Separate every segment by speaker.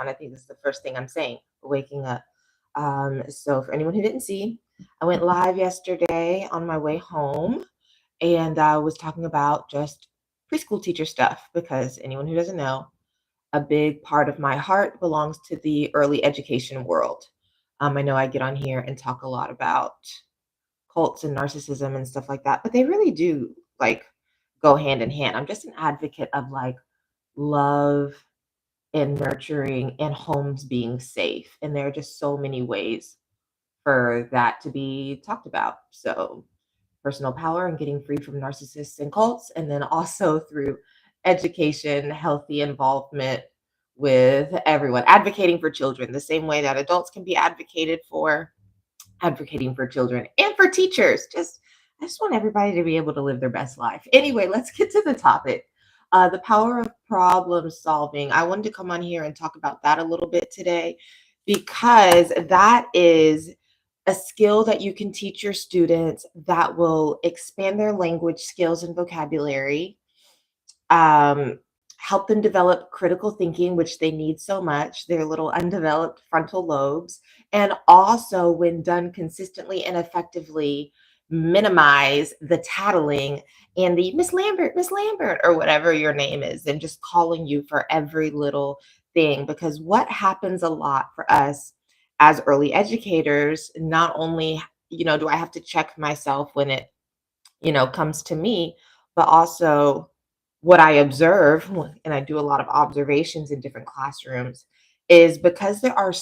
Speaker 1: on. I think this is the first thing I'm saying, waking up. So for anyone who didn't see, I went live yesterday on my way home, and I was talking about just preschool teacher stuff because anyone who doesn't know, a big part of my heart belongs to the early education world. I know I get on here and talk a lot about cults and narcissism and stuff like that, but they really do like go hand in hand. I'm just an advocate of like love and nurturing and homes being safe. And there are just so many ways for that to be talked about. So personal power and getting free from narcissists and cults, and then also through education, healthy involvement with everyone, advocating for children the same way that adults can be advocated for, advocating for children and for teachers. I just want everybody to be able to live their best life. Anyway, let's get to the topic. The power of problem solving. I wanted to come on here and talk about that a little bit today because that is a skill that you can teach your students that will expand their language skills and vocabulary, um, help them develop critical thinking, which they need so much, their little undeveloped frontal lobes, and also, when done consistently and effectively, minimize the tattling and the Miss Lambert, or whatever your name is, and just calling you for every little thing. Because what happens a lot for us as early educators, not only, do I have to check myself when it, comes to me, but also what I observe, and I do a lot of observations in different classrooms, is because there are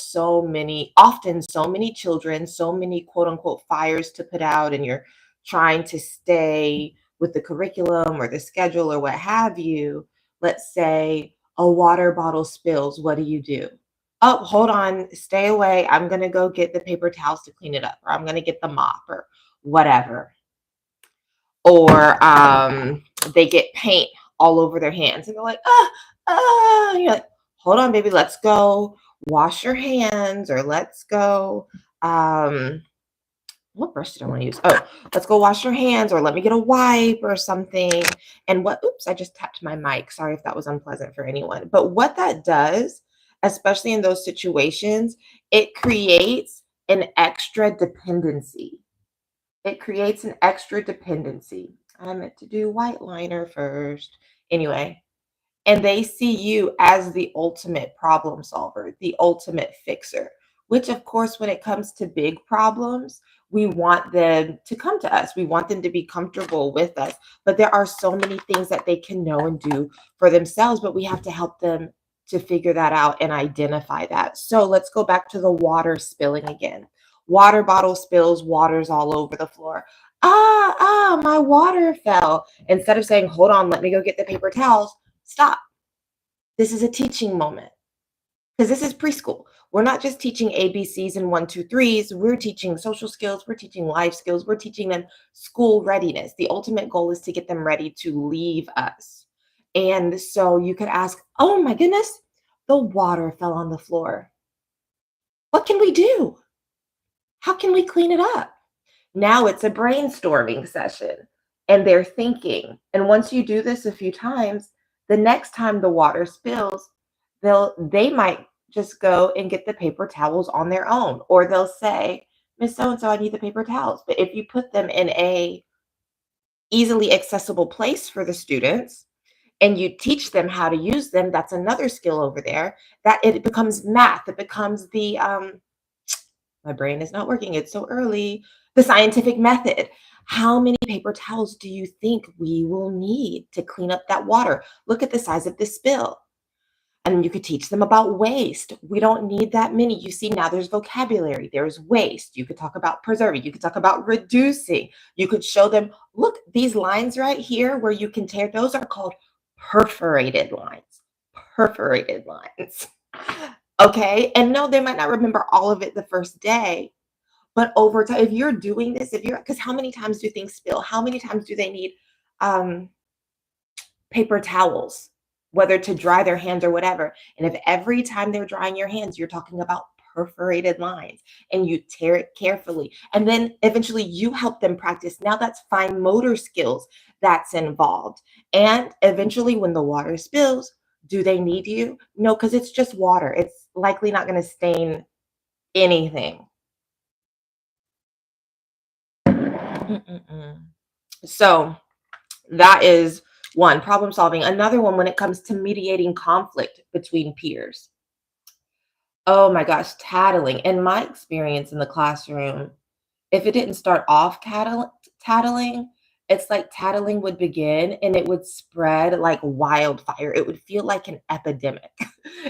Speaker 1: often so many children, so many quote unquote fires to put out, and you're trying to stay with the curriculum or the schedule or what have you. Let's say a water bottle spills. What do you do? Oh, hold on, stay away. I'm going to go get the paper towels to clean it up, or I'm going to get the mop or whatever. Or they get paint all over their hands and they're like, you're like, hold on, baby, let's go wash your hands, or let's go, what brush did I want to use? Oh, let's go wash your hands, or let me get a wipe or something. And oops, I just tapped my mic. Sorry if that was unpleasant for anyone. But what that does, especially in those situations, it creates an extra dependency. It creates an extra dependency. I meant to do white liner first. Anyway, and they see you as the ultimate problem solver, the ultimate fixer, which, of course, when it comes to big problems, we want them to come to us. We want them to be comfortable with us. But there are so many things that they can know and do for themselves, but we have to help them to figure that out and identify that. So let's go back to the water spilling again. Water bottle spills, water's all over the floor. My water fell. Instead of saying, hold on, let me go get the paper towels, stop. This is a teaching moment, because this is preschool. We're not just teaching ABCs and 1, 2, 3s. We're teaching social skills. We're teaching life skills. We're teaching them school readiness. The ultimate goal is to get them ready to leave us. And so you could ask, oh my goodness, the water fell on the floor. What can we do? How can we clean it up? Now it's a brainstorming session and they're thinking. And once you do this a few times, the next time the water spills, they might just go and get the paper towels on their own, or they'll say, Miss So-and-so, I need the paper towels. But if you put them in a easily accessible place for the students and you teach them how to use them, that's another skill over there, that it becomes math. It becomes the my brain is not working, it's so early, the scientific method. How many paper towels do you think we will need to clean up that water? Look at the size of this spill. And you could teach them about waste. We don't need that many. You see, now there's vocabulary, there's waste. You could talk about preserving, you could talk about reducing. You could show them, look, these lines right here where you can tear, those are called perforated lines. Perforated lines. Okay. And no, they might not remember all of it the first day, but over time, if you're doing this, because how many times do things spill? How many times do they need paper towels, whether to dry their hands or whatever? And if every time they're drying your hands, you're talking about perforated lines and you tear it carefully, and then eventually you help them practice. Now that's fine motor skills that's involved. And eventually when the water spills, Do they need you? No, because it's just water. It's likely not going to stain anything. Mm-mm-mm. So that is one, problem solving. Another one, when it comes to mediating conflict between peers. Oh my gosh, tattling. In my experience in the classroom, if it didn't start off tattling, it's like tattling would begin and it would spread like wildfire. It would feel like an epidemic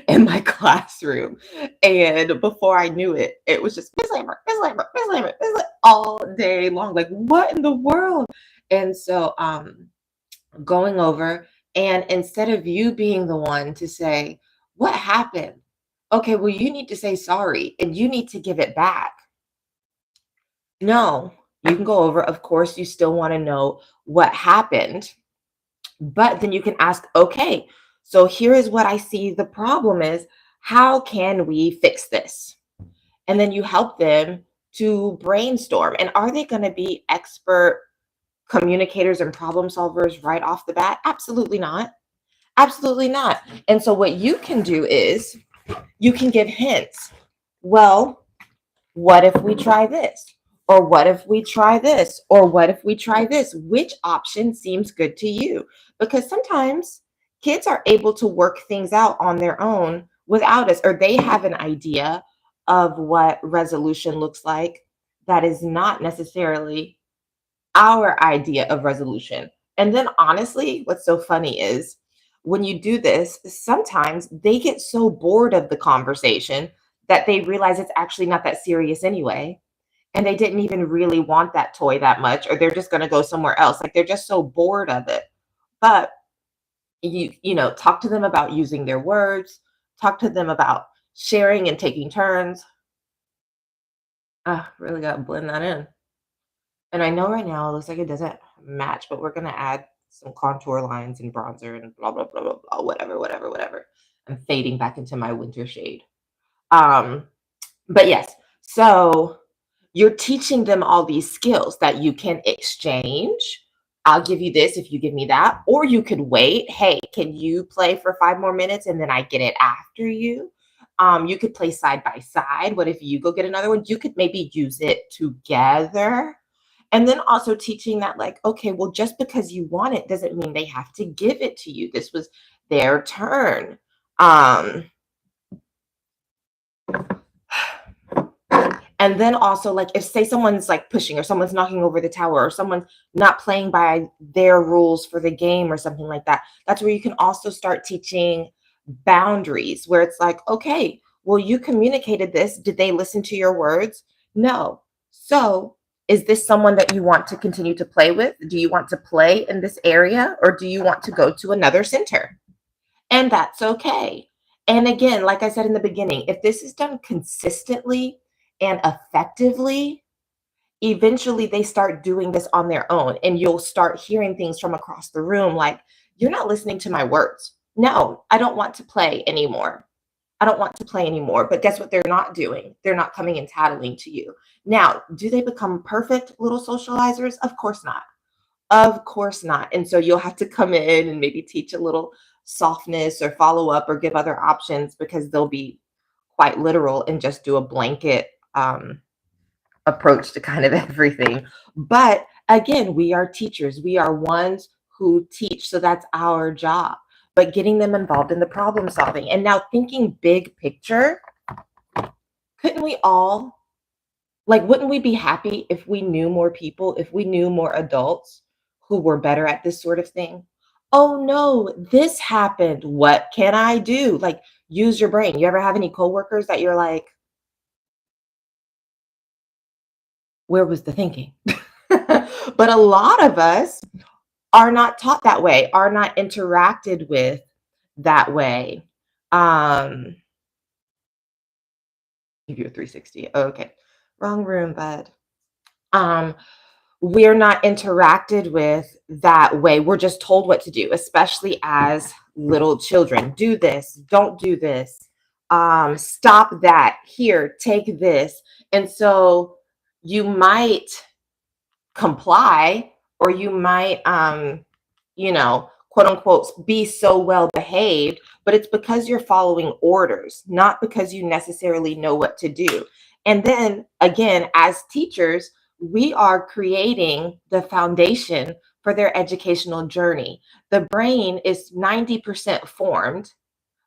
Speaker 1: in my classroom. And before I knew it, it was just Miss Lambert, Miss Lambert, Miss Lambert, Miss Lambert, all day long. Like, what in the world? And so going over, and instead of you being the one to say, what happened? Okay, well, you need to say sorry and you need to give it back. No, you can go over. Of course, you still want to know what happened, but then you can ask, okay, so here is what I see the problem is. How can we fix this? And then you help them to brainstorm. And are they going to be expert communicators and problem solvers right off the bat? Absolutely not. Absolutely not. And so what you can do is you can give hints. Well, what if we try this? Or what if we try this? Or what if we try this? Which option seems good to you? Because sometimes kids are able to work things out on their own without us, or they have an idea of what resolution looks like that is not necessarily our idea of resolution. And then honestly, what's so funny is when you do this, sometimes they get so bored of the conversation that they realize it's actually not that serious anyway. And they didn't even really want that toy that much, or they're just going to go somewhere else. Like they're just so bored of it. But you know, talk to them about using their words, talk to them about sharing and taking turns. Really got to blend that in. And I know right now it looks like it doesn't match, but we're gonna add some contour lines and bronzer and blah, blah, blah, blah, blah, whatever, whatever, whatever. I'm fading back into my winter shade. Um, but yes, so you're teaching them all these skills that you can exchange. I'll give you this if you give me that, or you could wait. Hey, can you play for 5 more minutes and then I get it after you? You could play side by side. What if you go get another one? You could maybe use it together. And then also teaching that, like, okay, well, just because you want it doesn't mean they have to give it to you. This was their turn. Um, and then also, like, if say someone's like pushing or someone's knocking over the tower or someone's not playing by their rules for the game or something like that, that's where you can also start teaching boundaries where it's like, okay, well, you communicated this. Did they listen to your words? No. So is this someone that you want to continue to play with? Do you want to play in this area or do you want to go to another center? And that's okay. And again, like I said in the beginning, if this is done consistently and effectively, eventually they start doing this on their own. And you'll start hearing things from across the room like, you're not listening to my words. No, I don't want to play anymore. I don't want to play anymore. But guess what they're not doing? They're not coming and tattling to you. Now, do they become perfect little socializers? Of course not. Of course not. And so you'll have to come in and maybe teach a little softness or follow up or give other options because they'll be quite literal and just do a blanket approach to kind of everything. But again, we are teachers. We are ones who teach. So that's our job. But getting them involved in the problem solving. And now thinking big picture, couldn't we all, like, wouldn't we be happy if we knew more people, if we knew more adults who were better at this sort of thing? Oh no, this happened. What can I do? Like, use your brain. You ever have any coworkers that you're like, where was the thinking? But a lot of us are not taught that way, are not interacted with that way. Give you a 360. Okay. Wrong room, bud. Um, we're not interacted with that way. We're just told what to do, especially as little children. Do this, don't do this. Stop that. Here, take this. And so you might comply or you might you know, quote unquote be so well behaved, but it's because you're following orders, not because you necessarily know what to do. And then again, as teachers, we are creating the foundation for their educational journey. The brain is 90% formed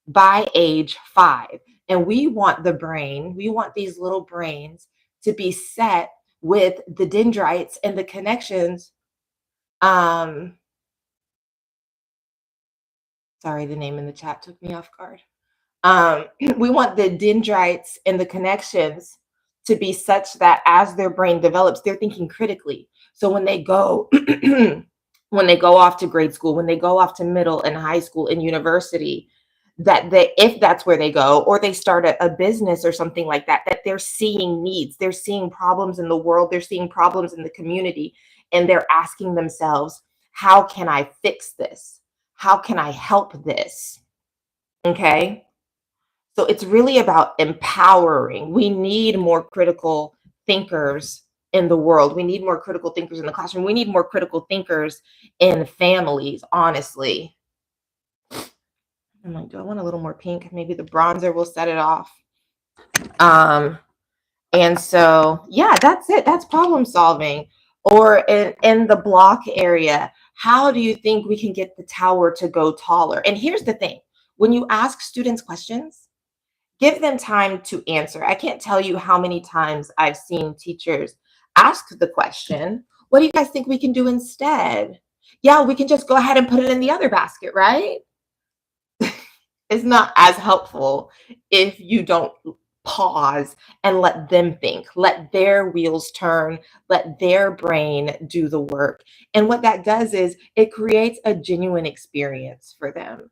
Speaker 1: by age 5. And we want these little brains to be set with the dendrites and the connections. Um, Sorry, the name in the chat took me off guard. We want the dendrites and the connections to be such that as their brain develops, they're thinking critically. So when they go, when they go off to grade school, when they go off to middle and high school and university, that they, if that's where they go, or they start a business or something like that, that they're seeing needs, they're seeing problems in the world, they're seeing problems in the community, and they're asking themselves, how can I fix this? How can I help this? Okay. So it's really about empowering. We need more critical thinkers in the world. We need more critical thinkers in the classroom. We need more critical thinkers in families, honestly. I'm like, do I want a little more pink? Maybe the bronzer will set it off. Um, and so, yeah, that's it. That's problem solving. Or in the block area, how do you think we can get the tower to go taller? And here's the thing, when you ask students questions, give them time to answer. I can't tell you how many times I've seen teachers ask the question, what do you guys think we can do instead? Yeah, we can just go ahead and put it in the other basket, right? It's not as helpful if you don't pause and let them think, let their wheels turn, let their brain do the work. And what that does is it creates a genuine experience for them.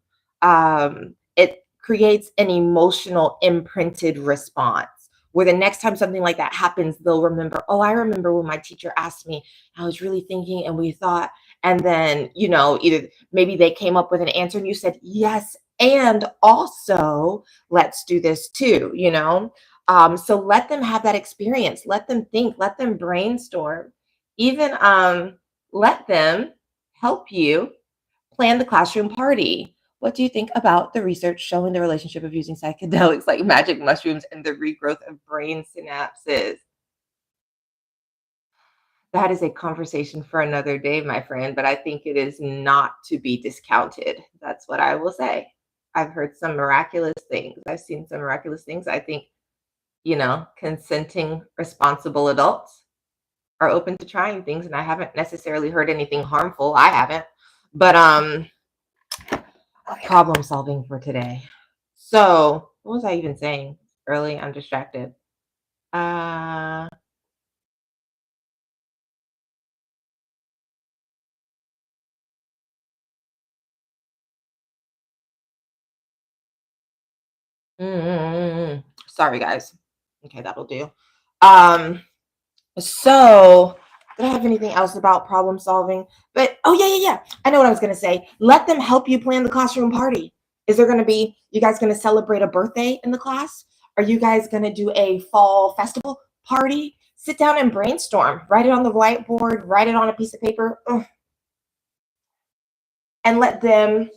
Speaker 1: It creates an emotional imprinted response where the next time something like that happens, they'll remember, oh, I remember when my teacher asked me, I was really thinking and we thought, and then, either maybe they came up with an answer and you said, yes, and also let's do this too, so let them have that experience, let them think, let them brainstorm, even let them help you plan the classroom party. What do you think about the research showing the relationship of using psychedelics like magic mushrooms and the regrowth of brain synapses? That is a conversation for another day, my friend, but I think it is not to be discounted. That's what I will say. I've heard some miraculous things. I've seen some miraculous things. I think, consenting, responsible adults are open to trying things, and I haven't necessarily heard anything harmful. I haven't. But problem solving for today. So, what was I even saying? Early, I'm distracted. Uh Sorry, guys. Okay, that'll do. Um, so did I have anything else about problem solving? But oh yeah. I know what I was gonna say. Let them help you plan the classroom party. Is there gonna be you guys gonna celebrate a birthday in the class? Are you guys gonna do a fall festival party? Sit down and brainstorm. Write it on the whiteboard, write it on a piece of paper, and let them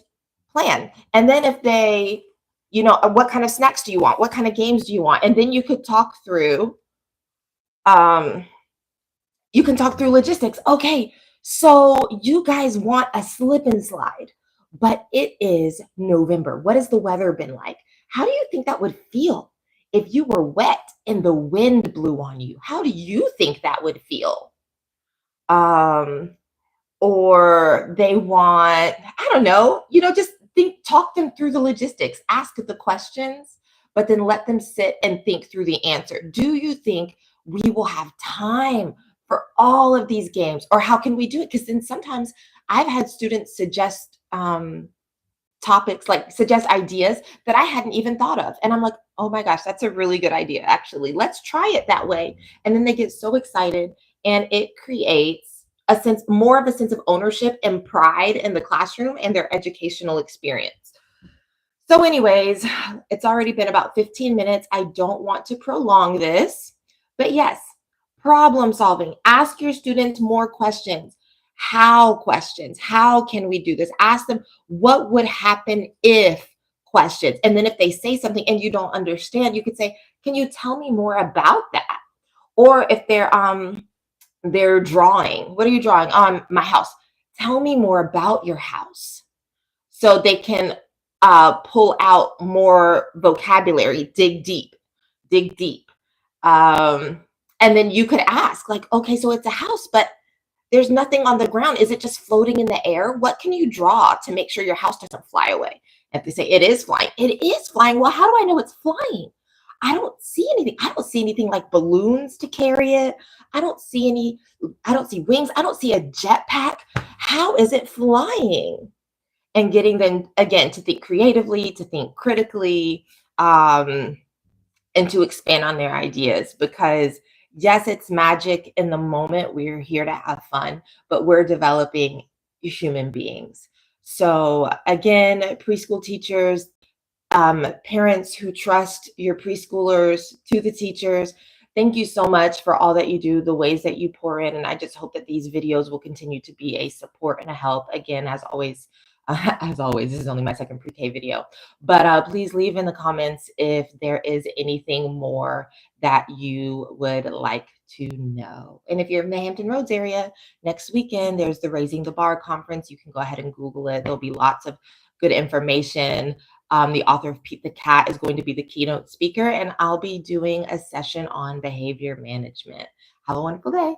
Speaker 1: plan. And then if they, what kind of snacks do you want? What kind of games do you want? And then um, you can talk through logistics. Okay, so you guys want a slip and slide, but it is November. What has the weather been like? How do you think that would feel if you were wet and the wind blew on you? How do you think that would feel? Um, or they want, I don't know, just talk them through the logistics, ask the questions, but then let them sit and think through the answer. Do you think we will have time for all of these games? Or how can we do it? Because then sometimes I've had students suggest topics, like suggest ideas that I hadn't even thought of. And I'm like, oh my gosh, that's a really good idea, actually. Let's try it that way. And then they get so excited, and it creates more of a sense of ownership and pride in the classroom and their educational experience. So, anyways, it's already been about 15 minutes. I don't want to prolong this, but yes, problem solving. Ask your students more questions. how questions. How can we do this? Ask them what would happen if questions. And then if they say something and you don't understand, you could say, can you tell me more about that? Or if they're drawing, what are you drawing? My house. Tell me more about your house. So they can pull out more vocabulary, dig deep. Um, and then you could ask, like, okay, so it's a house, but there's nothing on the ground. Is it just floating in the air? What can you draw to make sure your house doesn't fly away? If they say it is flying, it is flying. Well, how do I know it's flying? I don't see anything. I don't see anything like balloons to carry it. I don't see any, I don't see wings. I don't see a jetpack. How is it flying? And getting them again to think creatively, to think critically, um, and to expand on their ideas, because yes, it's magic in the moment. We're here to have fun, but we're developing human beings. So again, preschool teachers, parents who trust your preschoolers to the teachers, thank you so much for all that you do, the ways that you pour in. And I just hope that these videos will continue to be a support and a help. Again, as always, this is only my second pre-K video, but please leave in the comments if there is anything more that you would like to know. And if you're in the Hampton Roads area, next weekend, there's the Raising the Bar conference. You can go ahead and Google it. There'll be lots of good information. The author of Pete the Cat is going to be the keynote speaker, and I'll be doing a session on behavior management. Have a wonderful day.